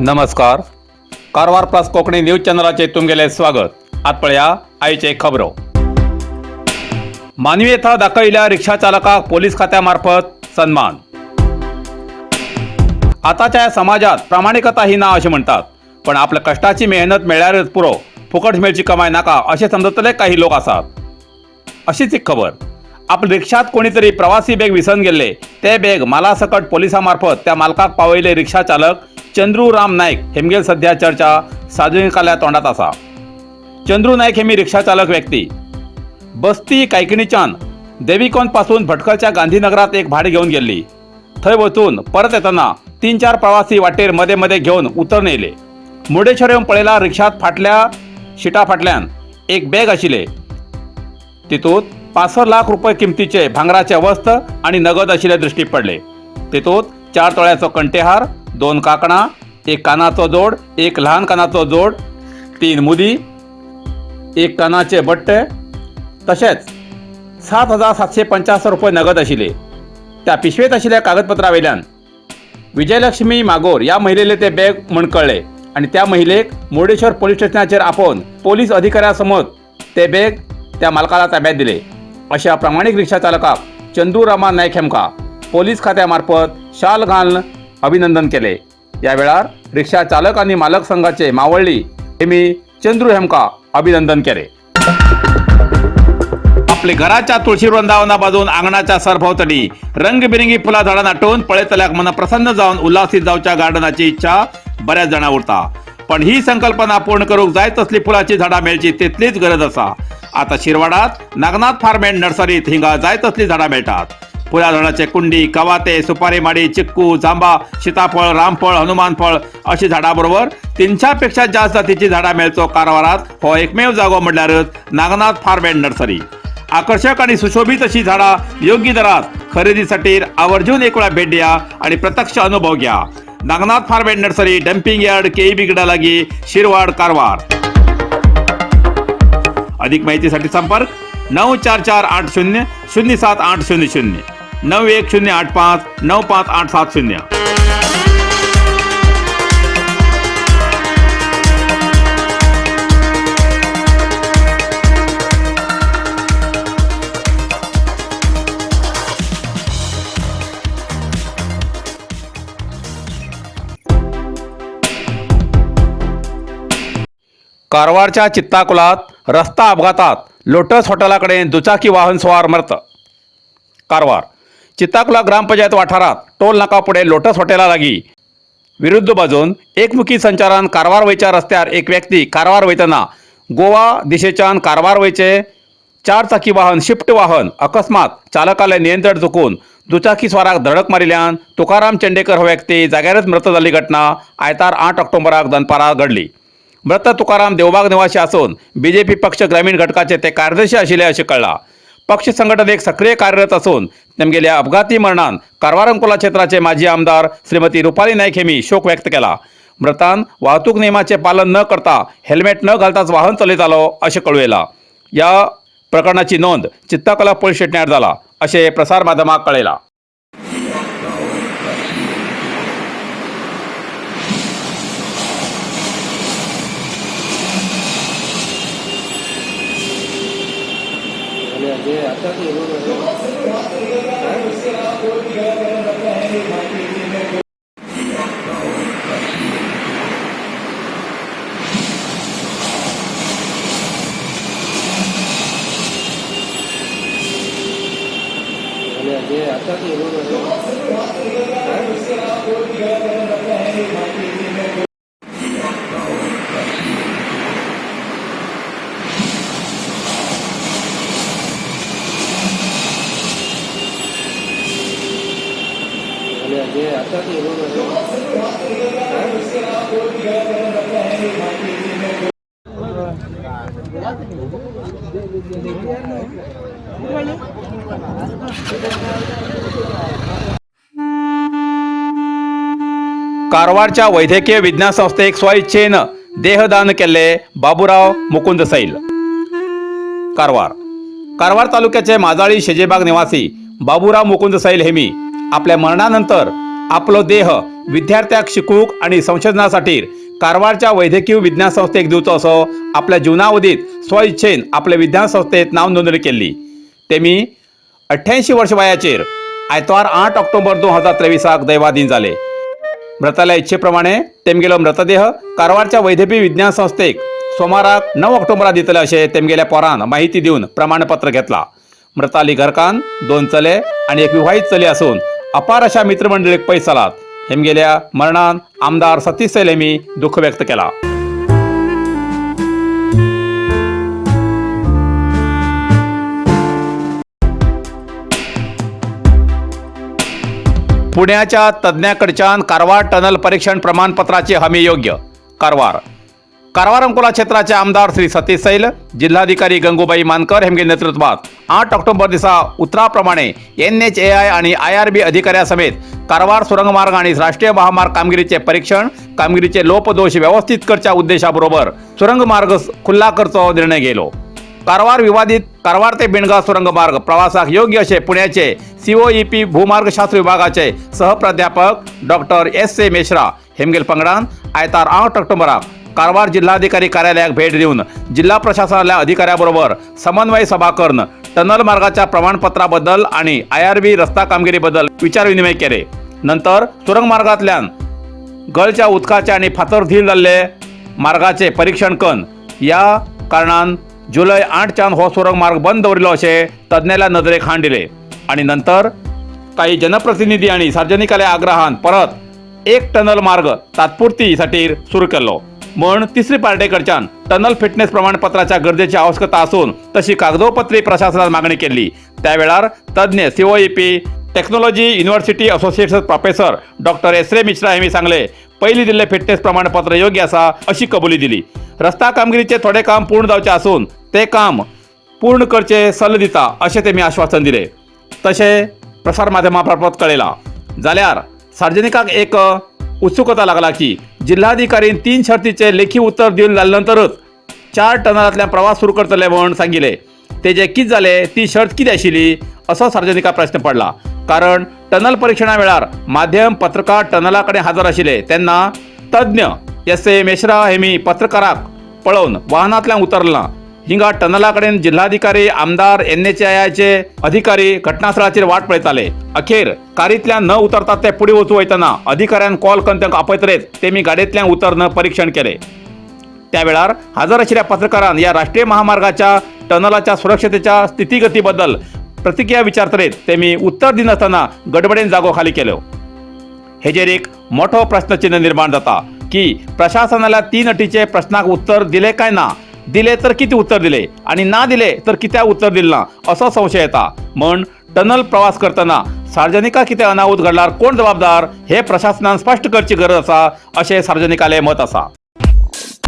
नमस्कार. Karwar plus Konkani news चॅनलाचे तुमगेले स्वागत. आत पळया आयचे खबरो. मानवी येथे दाखविल्या रिक्षा चालकाक पोलीस खात्यामार्फत सन्मान. आताच्या समाजात प्रामाणिकता ही ना असे म्हणतात, पण आपल्या कष्टाची मेहनत मिळाल्यारच पुरो, फुकट मेळची कमाई नाका असे समजतले काही लोक असतात. अशीच एक खबर. आपल्या रिक्षात कोणीतरी प्रवासी बॅग विसरून गेले. ते बॅग मालासकट पोलिसांमार्फत त्या मालकाक पावयले रिक्षा चालक चंद्रू राम नाईक हेमगेल सध्या चर्चा सार्वजनिकाल्या तोंडात असा. चंद्रू नाईक हेमी रिक्षा चालक व्यक्ती बस्ती कायकिणीच्यान देविकोंद पासून भटकळच्या गांधीनगरात एक भाडे घेऊन गेली. थंय वचून परत येताना 3-4 प्रवासी वाटेर मध्ये मध्ये घेऊन उतरून येले. मुर्डेश्वर येऊन पळयला रिक्षात फाटल्या शिटा फाटल्यान एक बॅग आशिल्ले. तितूंत 65 लाख रुपये किमतीचे भांगराचे वस्त आणि नगद आशिल्ले दृश्टी पडले. तितूंत 4 तोळ्याचो कंठेहार, 2 कांकणां, 1 कानाचो जोड, 1 लहान कानाचो जोड, 3 मुदी, 1 कानाचे बट्टे तशेंच 7,775 रुपये नगद आशिल्ले. त्या पिशवेत आशिल्ल्या कागदपत्रां वयल्यान विजयलक्ष्मी मागोर या महिलेले ते बॅग म्हूण कळ्ळे आणि त्या महिलेक मुर्डेश्वर पोलीस स्टेशनाचेर आपोवन पोलीस अधिकाऱ्यासमोर ते बॅग त्या मालकाला ताब्यात दिले. अशा प्रामाणिक रिक्षा चालकाक चंद्रू रामा नाईक हेमका पोलीस खात्यामार्फत शाल घालून अभिनंदन केले. या वेळार रिक्षा चालक आणि मालक संघाचे मावळी हेमी चंद्रू हेमका अभिनंदन केले. आपले घराच्या तुळशी वृंदावना बाजून आंगणाच्या सरभोवतणी रंगबिरंगी फुला झाडां नाटून पळयतल्याक मन प्रसन्न जावन उल्हासीत जावच्या गार्डनाची इच्छा बऱ्याच जाणां उरता. पण ही संकल्पना पूर्ण करूंक जाय तसली फुलाची झाडां मेळची तितलीच गरज आसा. आता शिरवाडात नागनाथ फार्म अँड नर्सरीत हिंगा जाय तसली झाडां मेळटात. फुला झाडाचे कुंडी, कवाते, सुपारी माडी, चिक्कू, जांबा, सीताफळ, रामफळ, हनुमान फळ अशी झाडां बरोबर 300 पेक्षा जास्त जातीची झाडां मेळचो कारवारात हो एकमेव जागो म्हणल्यारच नागनाथ फार्म अँड नर्सरी. आकर्षक आणि सुशोभित अशी झाडां योग्य दरात खरेदीसाठी आवर्जून एक वेळा भेट द्या आणि प्रत्यक्ष अनुभव घ्या. Nagnath farm and nursery, dumping yard, KEB गडा लागी, शिरवाड, कारवार. अधिक माहितीसाठी संपर्क 94480 07800 91085 95870. कारवारच्या चित्ताकुलात रस्ता अपघातात लोटस हॉटेलाकडे दुचाकी वाहन स्वार मरत. कारवार चित्ताकुला ग्रामपंचायत वाठारात टोल नाका पुढे लोटस हॉटेला लागी विरुद्ध बाजून एकमुखी संचारान कारवार वयच्या रस्त्यार एक व्यक्ती कारवार वयतना गोवा दिशेच्यान कारवार वयचे 4 चाकी वाहन शिफ्ट वाहन अकस्मात चालकाले नियंत्रण चुकून दुचाकी स्वाराक धडक मारिल्ल्यान तुकाराम चेंडेकर हो व्यक्ती जाग्यारच मृत जाल्ली घटना आयतार 8 ऑक्टोबराक दनपारा घडली. मृत तुकाराम देवबाग निवासी असून बीजेपी पक्ष ग्रामीण घटकाचे ते कार्यदर्शी आशिल्ले असे कळला. पक्ष संघटनेक सक्रिय कार्यरत असून तेमगेल्या अपघाती मरणान कारवार अंकोला क्षेत्राचे माजी आमदार श्रीमती रुपाली नाईक हेमी शोक व्यक्त केला. मृतान वाहतूक नियमाचे पालन न करता हेल्मेट न घालताच वाहन चलयतालो असे कळयला. या प्रकरणाची नोंद चित्ताकुला पोलीस स्टेशनार जाला असे प्रसार माध्यमाक कळयला. कारवारच्या वैद्यकीय विज्ञान संस्थेक स्वइच्छेन देहदान केले बाबूराव मुकुंद सैल. कारवार तालुक्याचे माजाळी शेजेबाग निवासी बाबूराव मुकुंद सैल हेमी आपल्या मरणानंतर आपलो देह विद्यार्थ्यांक शिकूक आणि संशोधनासाठी कारवारच्या वैद्यकीय विज्ञान संस्थेक दिवचो असो आपल्या जीवनावधीत स्वइच्छेन आपल्या विज्ञान संस्थेत नाव नोंदणी केली। तेमी 88 वर्ष वयाचेर आयतवार 8 ऑक्टोबर 2023 दैवाधीन झाले। मृताल्या इच्छेप्रमाणे तेमगेलो मृतदेह कारवारच्या वैद्यकीय विज्ञान संस्थेक सोमाराक 9 ऑक्टोबराक दितले अशें तेमगेल्या पोरान माहिती दिवन प्रमाणपत्र घेतला। मृताली घरकान 2 चले आणि एक विवाहित चली असून अपार अशा मित्रमंडळीक पयस जालात। हेमगेल्या मरणान आमदार सतीश सैल हेमी दुःख व्यक्त केला। पुण्याच्या तज्ञाकडच्यान कारवार टनल परीक्षण प्रमाणपत्राची हमी योग्य। कारवार अंकोला क्षेत्राचे आमदार श्री सतीश सैल, जिल्हाधिकारी गंगूबाई मानकर हेमगे नेतृत्वात 8 ऑक्टोबर दिसा उतराप्रमाणे NHAI आणि IRB अधिकाऱ्या समेत कारवार सुरंग मार्ग आणि राष्ट्रीय महामार्ग कामगिरीचे परीक्षण कामगिरीचे लोपदोष व्यवस्थित करच्या उद्देशाबरोबर सुरंग मार्ग खुल्ला करचो निर्णय घेलो। कारवार विवादित कारवार ते बिणगाव सुरंग मार्ग प्रवासाक योग्य असे पुण्याचे COEP भूमार्गशास्त्र विभागाचे सहप्राध्यापक डॉक्टर S.A. मेश्रा हेमगेल पंगडान आयतार 8 ऑक्टोबराक कारवार जिल्हाधिकारी कार्यालयाक भेट देऊन जिल्हा प्रशासनाच्या अधिकाऱ्याबरोबर समन्वय सभा करून टनल मार्गाच्या प्रमाणपत्राबद्दल आणि IRB रस्ता कामगिरीबद्दल विचारविनिमय केले। नंतर सुरंग मार्गातल्यान गळच्या उदकाचे आणि फातर जाल्ले मार्गाचे परीक्षण करून या कारणान जुलै 8च्यान हो सुरंग मार्ग बंद दवरिल्लो अशें तज्ञांच्या नदरेक हाण दिले आणि नंतर काही जनप्रतिनिधी आणि सार्वजनिकांच्या आग्रहान परत एक टनल मार्ग तात्पुरती साठी सुरू केलो। म्हण तिसरी पार्टी कडच्यान टनल फिटनेस प्रमाणपत्राच्या गरजेची आवश्यकता असून तशी कागदोपत्री प्रशासनात मागणी केली। त्यावेळार तज्ञ COEP technology university association professor doctor S.A. Mishra हेमी सांगले पहिली दिल्ले फिटनेस प्रमाणपत्र योग्य असा अशी कबुली दिली। रस्ता कामगिरीचे थोडे काम पूर्ण जावचे असून ते काम पूर्ण करचे सल्लो दिता असे तेमी आश्वासन दिले। तसे प्रसार माध्यमामार्फत कळयला जाल्यार सार्वजनिकांक एक उत्सुकता लागला की जिल्हाधिकारीन 3 शर्तीचे लेखी उत्तर दिवन जाल्यानंतरच 4 टनलांतल्यान प्रवास सुरू करतले म्हणून सांगिले। तेजे कितें जाले ती शर्त कितें आशिल्ली असो सार्वजनिका प्रश्न पडला। कारण टनल परीक्षणा वेळार माध्यम पत्रकार टनला कडेन हजर आशिल्ले तेन्ना तज्ञ S.A. मेश्रा हेमी पत्रकाराक पळोवन वाहनांतल्यान उतरला। हिंगा टनला कडेन जिल्हाधिकारी आमदार NHAIचे अधिकारी घटनास्थळाचेर वाट पळयताले। अखेर कारींतल्यान न उतरतात ते पुढे वचूं वयतना अधिकाऱ्यान कॉल करून तांकां आपयतरेत तेमी गाडयेंतल्यान उतरन परीक्षण केले। त्या वेळार हजर आशिल्ल्या पत्रकारान या राष्ट्रीय महामार्गाच्या टनलाच्या सुरक्षतेच्या स्थितीगतीबद्दल प्रतिक्रिया विचारतरेत तेमी उत्तर दिनासतना गडबडेन जागो खाली केलो। हेजेर एक मोठो प्रश्नचिन्ह निर्माण जाता की प्रशासनाला 3 अटीचे प्रश्नाक उत्तर दिले काय ना, दिले तर किती उत्तर दिले आणि ना दिले तर कित्याक उत्तर दिले ना असो संशय येता। म्हण टनल प्रवास करतना सार्वजनिका कितें अनाहूत घडल्यार कोण जबाबदार हे प्रशासनान स्पष्ट करची गरज असा अशें सार्वजनिकाले मत असा।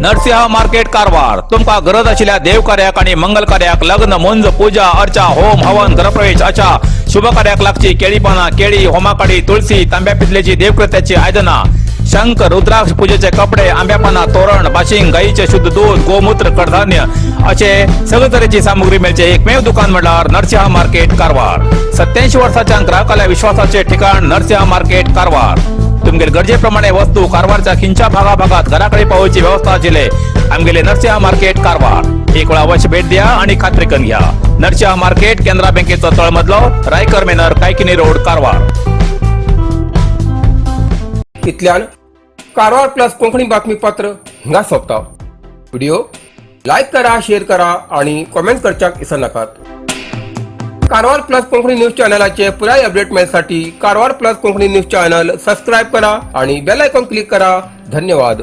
नरसिंह मार्केट कारवार तुमकां गरज आशिल्ल्या देव कार्याक आणि मंगल कार्याक लग्न मुंज पूजा अर्चा होम हवन गृहप्रवेश अशा शुभ कार्याक लागची केळी पानां केळी होमाकाडी तुळसी तांब्या पितलेची देवकृत्याची आयदनां शंख रुद्राक्ष पूजेचे कपडे आंब्या पानां तोरण बाशिंग गाईचे शुद्ध दूध गोमूत्र कडधान्य असे सगळे तरेची सामुग्री मेळचे एकमेव दुकान म्हणल्यार नरसिंह मार्केट कारवार। 87 वर्सांच्या ग्राहकाल्या विश्वासाचे ठिकाण नरसिंह मार्केट कारवार। तुमगेर गरजेप्रमाणे वस्तू कारवारच्या खिंच्या भागाभागात घराकडे पावोवची व्यवस्था आशिल्ले आमगेले नरसिंह मार्केट कारवार। एक वेळा अवश्य भेट द्या आणि खात्री करून घ्या। नरसिंह मार्केट केंद्रा बँकेचो तळमजलो रायकर मेनर कायकिनी रोड कारवार। इतल्यान कारवार प्लस कोंकणी बातमीपत्र हिंगा सोंपता। व्हिडिओ लाईक करा, शेअर करा आणि कमेंट करच्याक विसरू नकात। कारवार प्लस कोंकणी न्यूज चॅनलाचे पुराय अपडेट मिळण्यासाठी Karwar plus Konkani news channel subscribe करा आणि बेल आयकॉन क्लिक करा। धन्यवाद।